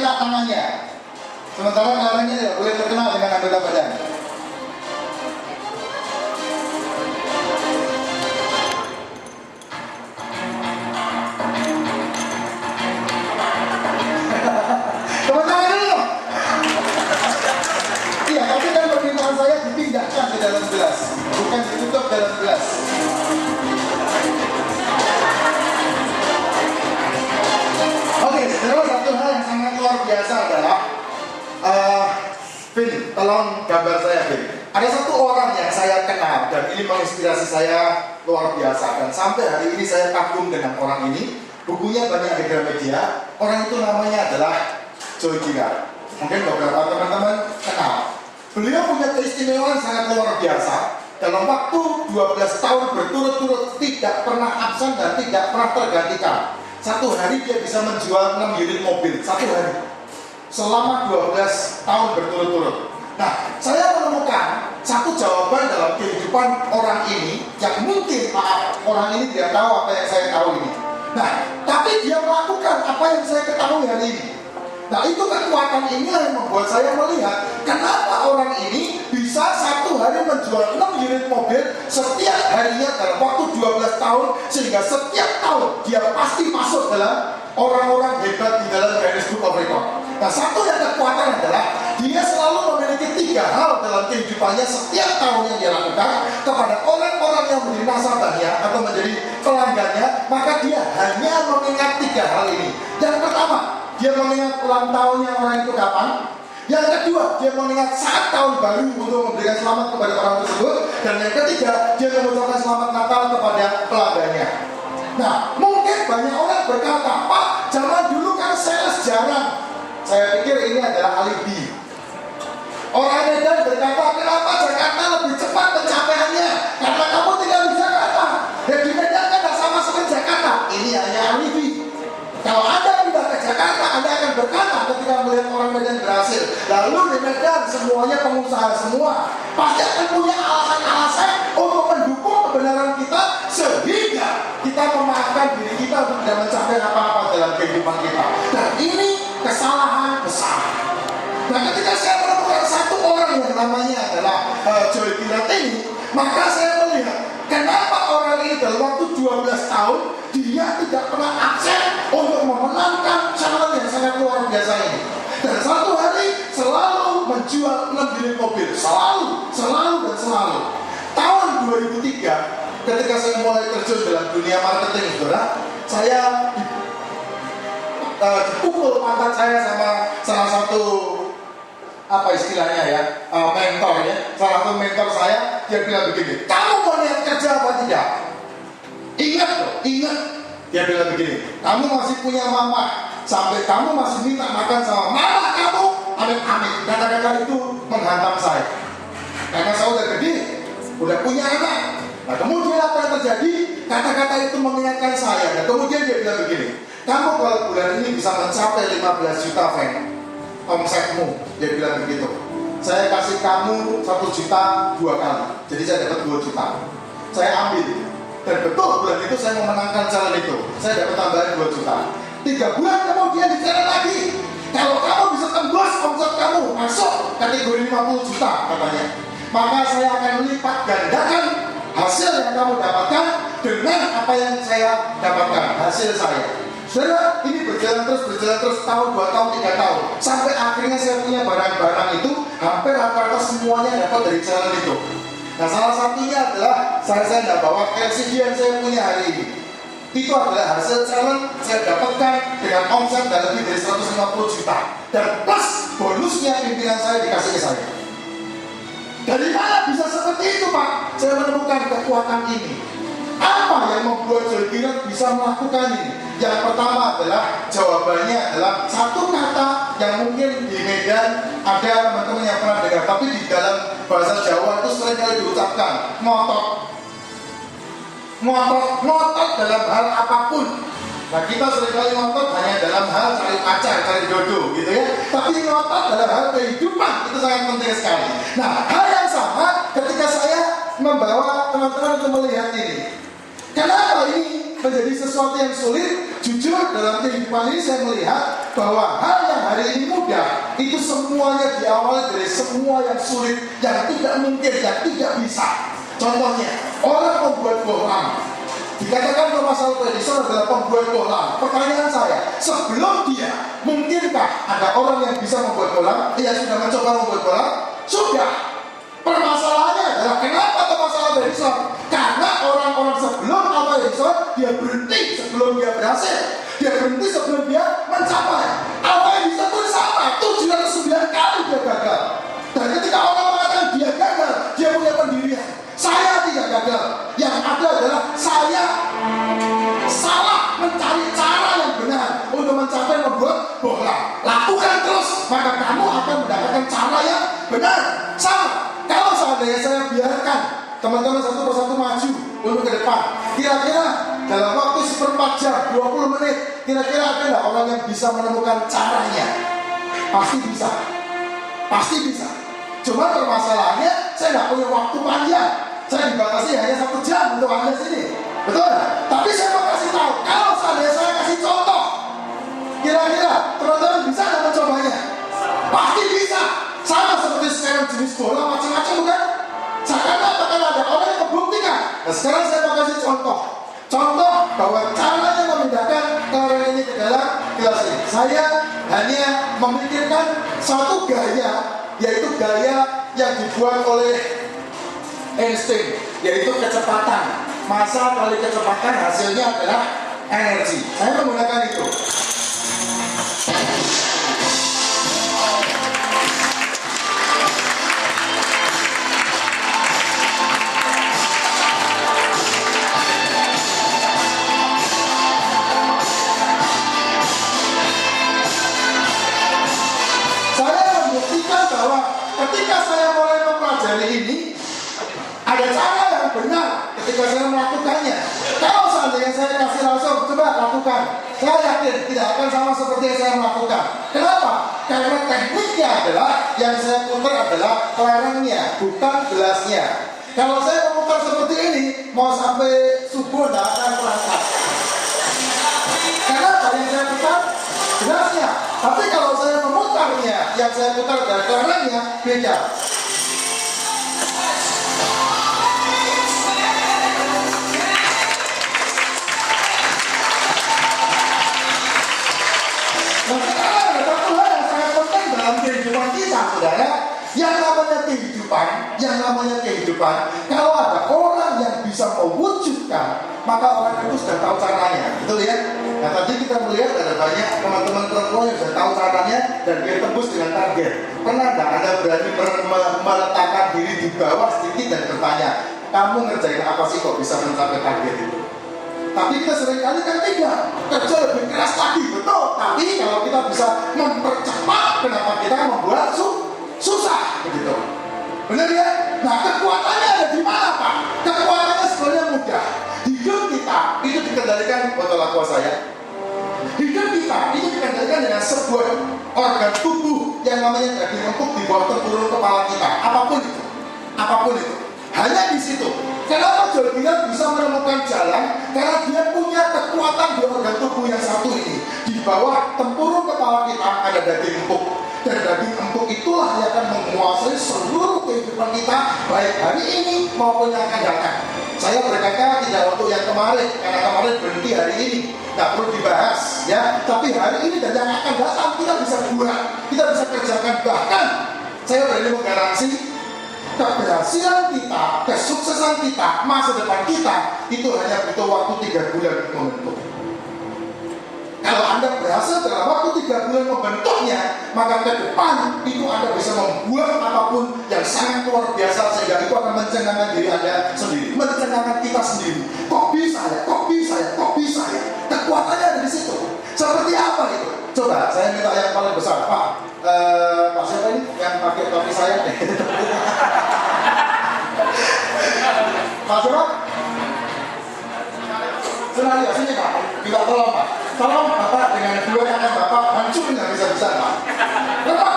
kena tangannya. Sementara tangannya tidak boleh terkena dengan anggota badan. Tepuk tangan dulu. Iya, tapi kan permintaan saya dipindahkan ke dalam gelas, bukan ditutup dalam gelas. Oke, terus satu hal yang sangat luar biasa adalah Vin, tolong gambar saya, Vin. Ada satu orang yang saya kenal dan ini menginspirasi saya luar biasa, dan sampai hari ini saya kagum dengan orang ini. Bukunya banyak di Gramedia. Orang itu namanya adalah Joy Gira. Mungkin beberapa teman-teman kenal. Beliau punya keistimewaan sangat luar biasa. Dalam waktu 12 tahun berturut-turut tidak pernah absen dan tidak pernah tergantikan. Satu hari dia bisa menjual 6 unit mobil. Satu hari. Selama 12 tahun berturut-turut. Nah, saya menemukan satu jawaban dalam kehidupan orang ini yang mungkin orang ini tidak tahu apa yang saya tahu ini. Nah, tapi dia melakukan apa yang saya ketahui hari ini. Nah, itu kekuatan inilah yang membuat saya melihat kenapa orang ini bisa satu hari menjual 6 unit mobil setiap harinya dalam waktu 12 tahun, sehingga setiap tahun dia pasti masuk dalam orang-orang hebat di dalam Guinness Book of Record. Nah, satu yang kekuatan adalah dia selalu memiliki 3 hal dalam kehidupannya setiap tahun yang dia lakukan kepada orang-orang yang menjadi nasabahnya atau menjadi pelanggannya. Maka dia hanya mengingat 3 hal ini. Yang pertama, dia mengingat ulang tahunnya orang itu kapan. Yang kedua, dia mengingat saat tahun baru untuk memberikan selamat kepada orang tersebut. Dan yang ketiga, dia mengucapkan selamat Natal kepada pelanggannya. Nah, mungkin banyak orang berkata, Pak, zaman dulu kan sales jarang. Saya pikir ini adalah alibi. Orang Medan berkata, kenapa Jakarta lebih cepat pencapaiannya? Karena kamu tinggal di Jakarta. Dan di Medan kan tidak sama seperti Jakarta. Ini hanya alibi. Kalau Anda pindah ke Jakarta, Anda akan berkata ketika melihat orang Medan berhasil. Lalu di Medan semuanya pengusaha semua. Pasti akan punya alasan-alasan untuk mendukung kebenaran kita, sehingga kita memaafkan diri kita untuk tidak mencapai apa-apa dalam kehidupan kita. Dan ini kesalahan besar. Nah, ketika saya menemukan satu orang yang namanya adalah Joy Gira ini, maka saya melihat kenapa orang ini dalam waktu 12 tahun dia tidak pernah absen untuk memenangkan challenge yang sangat luar biasa ini. Dan satu hari selalu menjual 6 unit mobil, selalu dan selalu. Tahun 2003, ketika saya mulai terjun dalam dunia marketing, saudara, saya dipukul pantat saya sama salah satu apa istilahnya ya, mentor ya. Salah satu mentor saya, dia bilang begini, kamu mau niat kerja apa tidak? Ingat loh, ingat. Dia bilang begini, kamu masih punya mama, sampai kamu masih minta makan sama mama kamu, amit-amit. Kata-kata itu menghantam saya. Karena saya udah gede, udah punya anak. Nah, kemudian apa yang terjadi? Kata-kata itu mengingatkan saya. Dan kemudian dia bilang begini, kamu kalau bulan ini bisa mencapai 15 juta Fen, omsetmu, dia bilang begitu. Saya kasih kamu 1 juta 2 kali, jadi saya dapat 2 juta. Saya ambil, dan betul bulan itu saya memenangkan challenge itu. Saya dapat tambahan 2 juta. 3 bulan kemudian di lagi, kalau kamu bisa tembus omset kamu masuk kategori 50 juta katanya, maka saya akan melipat gandakan hasil yang kamu dapatkan dengan apa yang saya dapatkan, hasil saya. Saudara, ini berjalan terus tahun, 2 tahun, 3 tahun, sampai akhirnya saya punya barang-barang itu hampir rata-rata semuanya dapat dari challenge itu. Nah, salah satunya adalah saya tidak bawa LCD yang saya punya hari ini. Itu adalah hasil challenge saya dapatkan dengan omset dan lebih dari 150 juta. Dan plus bonusnya pimpinan saya dikasih ke saya. Dari mana bisa seperti itu, Pak? Saya menemukan kekuatan ini. Apa yang membuat Joy Gira bisa melakukan ini? Yang pertama adalah, jawabannya adalah satu kata yang mungkin di Medan ada teman-teman yang pernah dengar, tapi di dalam bahasa Jawa itu seringkali diucapkan, ngotot. Ngotot dalam hal apapun. Nah, kita seringkali ngotot hanya dalam hal cari pacar, cari jodoh gitu ya. Tapi ngotot dalam hal kehidupan itu sangat penting sekali. Nah, hal yang sama ketika saya membawa teman-teman untuk melihat ini. Kenapa ini menjadi sesuatu yang sulit? Jujur, dalam kehidupan ini saya melihat bahwa hal yang hari ini mudah itu semuanya diawali dari semua yang sulit, yang tidak mungkin, yang tidak bisa. Contohnya, orang membuat bohlam. Dikatakan Thomas Alva Edison adalah pembuat bohlam. Pertanyaan saya, sebelum dia, mungkinkah ada orang yang bisa membuat bohlam? Dia sudah mencoba membuat bohlam? Sudah. Permasalahannya adalah kenapa Thomas Alva Edison? Karena orang-orang sebelum Alva Edison dia berhenti sebelum dia berhasil. Dia berhenti sebelum dia mencapai. Alva Edison pun sama, 709 kali dia gagal. Dan ketika orang mengatakan dia gagal, dia punya pendirian. Saya tidak gagal. Yang ada adalah saya salah mencari cara yang benar untuk mencapai membuat bohlam. Lakukan terus, maka kamu akan mendapatkan cara yang benar. Sama. Kalau seandainya saya biarkan teman-teman satu persatu maju untuk ke depan, kira-kira dalam waktu seperempat jam, 20 menit, kira-kira ada nggak orang yang bisa menemukan caranya? Pasti bisa. Pasti bisa. Cuma permasalahannya, saya nggak punya waktu panjang. Saya dibatasi hanya 1 jam untuk Anda sini. Betul? Tapi saya mau kasih tahu, kalau seandainya saya kasih contoh, kira-kira teman-teman bisa nggak mencobanya? Pasti bisa. Sama seperti sekarang jenis bola macam-macam bukan? Sekarang akan ada orang yang membuktikan. Nah, sekarang saya mau kasih contoh. Contoh bahwa caranya memindahkan kelereng ini ke dalam gelas ini. Saya hanya memikirkan satu gaya, yaitu gaya yang dibuat oleh Einstein, yaitu kecepatan. Massa kali kecepatan hasilnya adalah energi. Saya menggunakan itu. Ketika saya mulai mempelajari ini, ada cara yang benar ketika saya melakukannya. Kalau seandainya saya kasih langsung, coba lakukan, saya yakin tidak akan sama seperti yang saya melakukan. Kenapa? Karena tekniknya adalah yang saya putar adalah kelerengnya, bukan gelasnya. Kalau saya memutar seperti ini, mau sampai subuh tidak akan terangkat. Kenapa? Yang saya putar gelasnya. Tapi kalau saya memutarnya, yang saya putar dari kelerengnya beda. Nah, sekarang ada satu hal yang sangat penting dalam kehidupan kita, saudara. Yang namanya kehidupan, kalau ada orang yang bisa mewujudkan, maka orang itu sudah tahu caranya, betul ya? Nah, tadi kita melihat ada banyak teman-teman perempuan yang sudah tahu caranya dan dia tembus dengan target. Pernah nggak Anda berani meletakkan diri di bawah sedikit dan bertanya, kamu ngerjain apa sih kok bisa mencapai target itu? Tapi kita seringkali kan tidak, kerja lebih keras lagi, betul. Tapi kalau kita bisa mempercepat, kenapa kita membuat susah, begitu? Benar ya? Nah, kekuatannya ada di mana, Pak? Kekuatannya sebenarnya mudah. Hidup kita itu dikendalikan, botol aqua saya. Hidup kita itu dikendalikan dengan sebuah organ tubuh yang namanya daging empuk di bawah tempurung kepala kita. Apapun itu, apapun itu. Hanya di situ. Kenapa John Gillard bisa menemukan jalan? Karena dia punya kekuatan di organ tubuh yang satu ini. Di bawah tempurung kepala kita ada daging empuk. Dan daging empuk itulah yang akan menguasai seluruh kehidupan kita, baik hari ini maupun yang akan datang. Saya berkata tidak untuk yang kemarin, karena kemarin berhenti hari ini, nggak perlu dibahas, ya. Tapi hari ini dan yang akan datang kita bisa buat, kita bisa kerjakan. Bahkan saya berani menggaransi keberhasilan kita, kesuksesan kita, masa depan kita itu hanya butuh waktu 3 bulan untuk membentuk. Kalau Anda berhasil dalam waktu 3 bulan membentuknya, maka ke depan itu Anda bisa membuat apapun yang sangat luar biasa, sehingga itu akan mencengangkan diri Anda sendiri, mencengangkan kita sendiri. Kok bisa ya? Kok bisa ya? Kok bisa ya? Kekuatannya ada di situ. Seperti apa itu? Coba saya minta yang paling besar, Pak. Pak siapa ini yang pakai topi saya? Pak siapa? Senario, sini Pak. Minta tolong Pak. Tolong Bapak dengan 2 tangan Bapak hancurin yang bisa-bisa Pak. Bapak,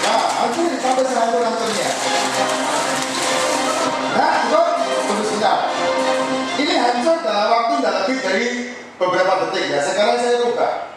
nah hancurin sampai sehancur-hancurnya. Nah, cukup. Tunggu sebentar. Ini hancur dalam waktu tidak lebih dari beberapa detik ya. Sekarang saya rubah.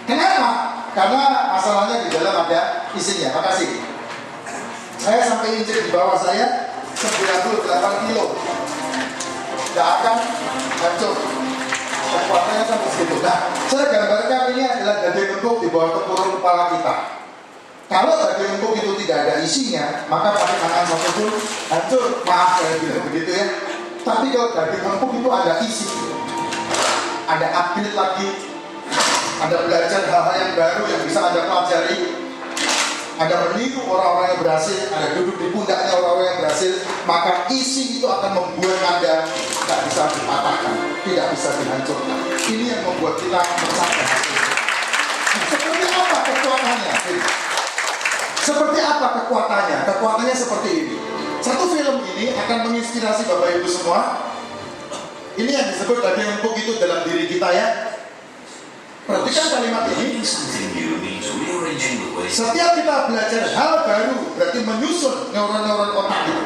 Kenapa? Karena masalahnya di dalam ada isinya. Makasih. Saya sampai injek di bawah saya 98 kilo. Tidak akan hancur. Kekuatannya sampai segitu. Nah, saya gambarkan ini adalah daging empuk di bawah tempurung kepala kita. Kalau daging empuk itu tidak ada isinya, maka pakai tangan satu pun hancur. Maaf saya bilang begitu ya. Tapi kalau daging empuk itu ada isi, ada upgrade lagi, ada belajar hal-hal yang baru yang bisa Anda pelajari, ada meniru orang-orang yang berhasil, ada duduk di pundaknya orang-orang yang berhasil, maka isi itu akan membuat Anda tidak bisa dipatahkan, tidak bisa dihancurkan. Ini yang membuat kita mencapai hasil. Nah, seperti apa kekuatannya? Seperti apa kekuatannya? Kekuatannya seperti ini. Satu film ini akan menginspirasi Bapak Ibu semua. Ini yang disebut daging empuk itu dalam diri kita ya. Perhatikan kalimat ini. Setiap kita belajar hal baru, berarti menyusun neuron-neuron otak itu.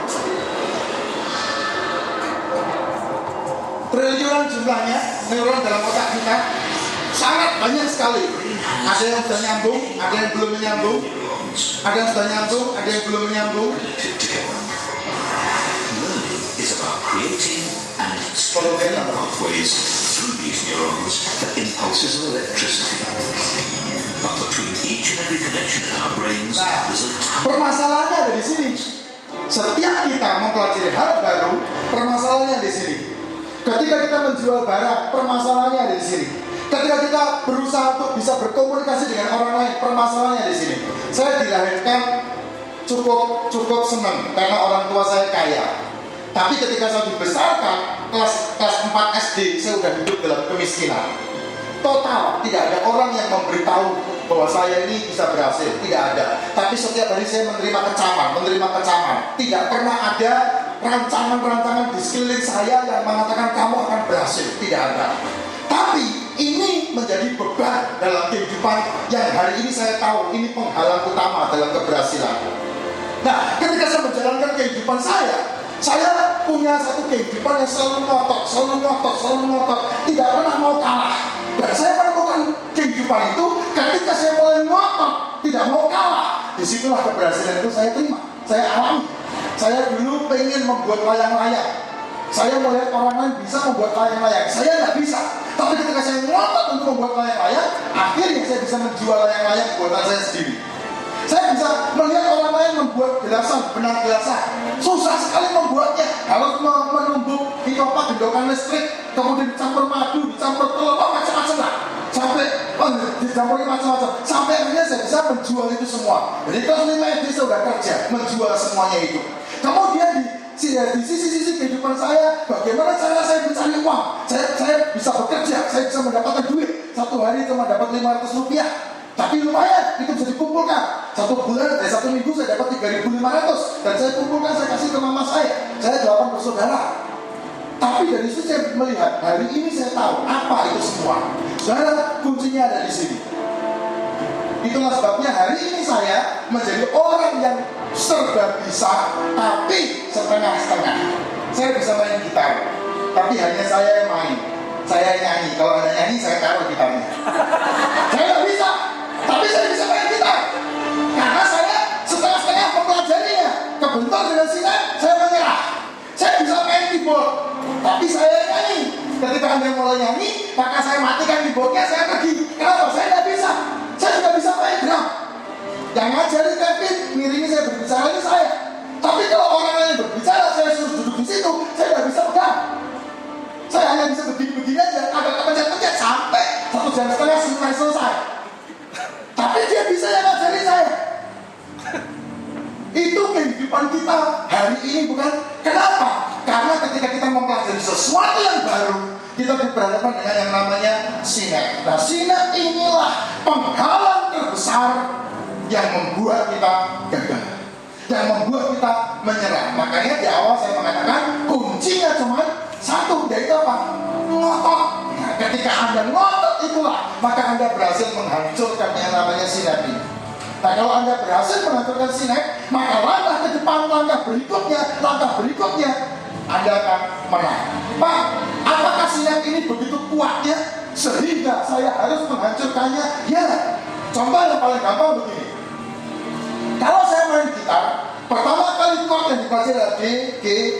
Triliunan jumlahnya neuron dalam otak kita, sangat banyak sekali. Ada yang sudah nyambung, ada yang belum menyambung, ada yang sudah nyambung, ada yang belum menyambung. Is about creating and exploring pathways through these neurons for impulses of electricity. But between each and every connection in our brains, there's a permasalahannya ada di sini. Setiap kita mempelajari hal baru, permasalahannya di sini. Ketika kita menjual barang, permasalahannya ada di sini. Ketika kita berusaha untuk bisa berkomunikasi dengan orang lain, permasalahannya di sini. Saya dilahirkan cukup senang karena orang tua saya kaya. Tapi ketika saya dibesarkan kelas 4 SD, saya sudah hidup dalam kemiskinan total. Tidak ada orang yang memberitahu bahwa saya ini bisa berhasil, tidak ada. Tapi setiap hari saya menerima kecaman. Tidak pernah ada rancangan-rancangan di sekeliling saya yang mengatakan kamu akan berhasil, tidak ada. Tapi ini menjadi beban dalam kehidupan yang hari ini saya tahu ini penghalang utama dalam keberhasilan. Nah, ketika saya menjalankan kehidupan saya punya satu kehidupan yang selalu ngotot, tidak pernah mau kalah. Dan saya menemukan kehidupan itu ketika saya mulai ngotot, tidak mau kalah. Disitulah keberhasilan itu saya terima, saya alami. Saya dulu pengen membuat layang-layang. Saya melihat orang lain bisa membuat layang-layang, saya nggak bisa. Tapi ketika saya ngotot untuk membuat layang-layang, akhirnya saya bisa menjual layang-layang buatan saya sendiri. Saya bisa melihat orang lain membuat benang gelasan. Susah sekali membuatnya. Harus menumbuk apa gendokan listrik, kemudian dicampur madu, dicampur telur, macam-macam lah. Sampai dicampurin macam-macam. Sampai akhirnya saya bisa menjual itu semua. Jadi kelas 5 SD saya sudah kerja menjual semuanya itu. Kemudian di sisi-sisi kehidupan saya, bagaimana cara saya mencari uang? Saya bisa bekerja, saya bisa mendapatkan duit. Satu hari cuma dapat 500 rupiah. Tapi lumayan, itu bisa dikumpulkan. Satu bulan, satu minggu saya dapat 3.500. Dan saya kumpulkan, saya kasih ke mama saya. Saya 8 bersaudara. Tapi dari situ saya melihat, hari ini saya tahu apa itu semua. Saudara, kuncinya ada di sini. Itulah sebabnya hari ini saya menjadi orang yang serba bisa, tapi setengah-setengah. Saya bisa main gitar, tapi hanya saya yang main. Saya yang nyanyi. Kalau ada nyanyi, saya taruh gitarnya. Saya nggak bisa, tapi saya bisa main gitar. Karena saya setengah-setengah mempelajarinya. Kebentur dengan sinar, saya menyerah. Saya bisa main keyboard, tapi saya yang nyanyi. Ketika Anda mulai nyanyi, maka saya matikan keyboardnya, saya pergi. Kenapa? Saya nggak bisa. Saya juga bisa main drum. Yang ngajarin Kevin, miringi saya berbicara ini saya. Tapi kalau orang lain berbicara, saya suruh duduk di situ, saya nggak bisa pegang. Saya hanya bisa begini-begini aja, agak kepencet-pencet sampai 1 jam setengah selesai. Tapi dia bisa yang ngajarin saya. Itu kehidupan kita hari ini, bukan? Kenapa? Karena ketika kita mempelajari sesuatu yang baru, kita berhadapan dengan yang namanya sinek. Nah, sinek inilah penghalang terbesar yang membuat kita gagal, yang membuat kita menyerah. Makanya di awal saya mengatakan kuncinya cuma satu, yaitu apa? Ngotot. Nah, ketika Anda ngotot itulah, maka Anda berhasil menghancurkan yang namanya sinek ini. Nah, kalau Anda berhasil menghancurkan sinek, maka langkah ke depan, langkah berikutnya, Anda akan menang. Pak, apakah sinek ini begitu kuatnya sehingga tidak, saya harus menghancurkannya. Ya, contoh yang paling gampang begini. Kalau saya main gitar, pertama kali chord yang dipelajari adalah D, G,